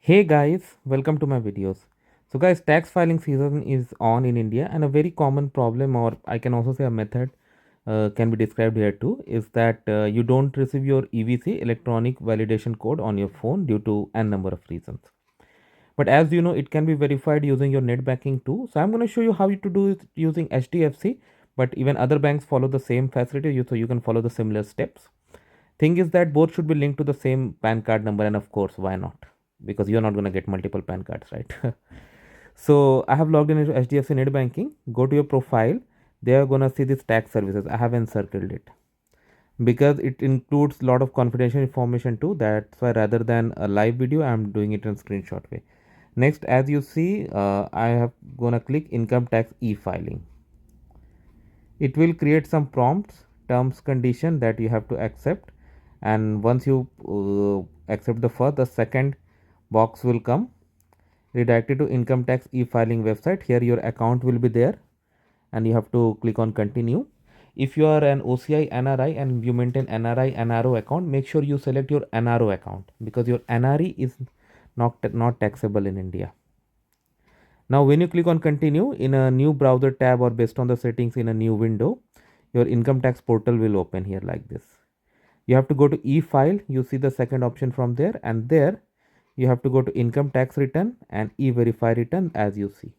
Hey guys, welcome to my videos. So guys, tax filing season is on in India, and a very common problem, or I can also say a method, can be described here too, is that you don't receive your EVC electronic validation code on your phone due to n number of reasons. But as you know, it can be verified using your net banking too. So I'm going to show you how to do it using HDFC, but even other banks follow the same facility, so you can follow the similar steps. Thing is that both should be linked to the same PAN card number, and of course, why not? Because you're not going to get multiple PAN cards, right? So I have logged in into HDFC Net Banking. Go to your profile. They are going to see this tax services. I have encircled it because it includes a lot of confidential information too. That's why rather than a live video, I'm doing it in screenshot way. Next, as you see, I have gonna click income tax e-filing. It will create some prompts, terms, condition that you have to accept, and once you accept the first, the second box will come redirected to income tax e-filing website. Here your account will be there and you have to click on continue. If you are an OCI NRI and you maintain NRI NRO account, make sure you select your NRO account because your NRE is not taxable in India. Now when you click on continue in a new browser tab or based on the settings in a new window, your income tax portal will open here like this. You have to go to e-file, you see the second option from there, and there you have to go to income tax return and e-verify return as you see.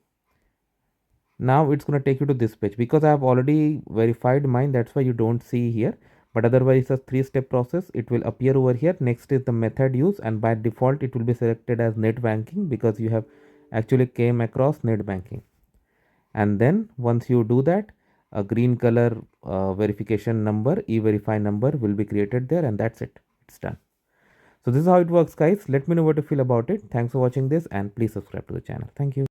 Now it's going to take you to this page because I have already verified mine, that's why you don't see here, but otherwise it's a 3-step process. It will appear over here. Next is the method use, and by default it will be selected as net banking because you have actually came across net banking. And then once you do that, a green color verification number, e-verify number will be created there, and that's it, it's done. So this is how it works guys. Let me know what you feel about it. Thanks for watching this and please subscribe to the channel. Thank you.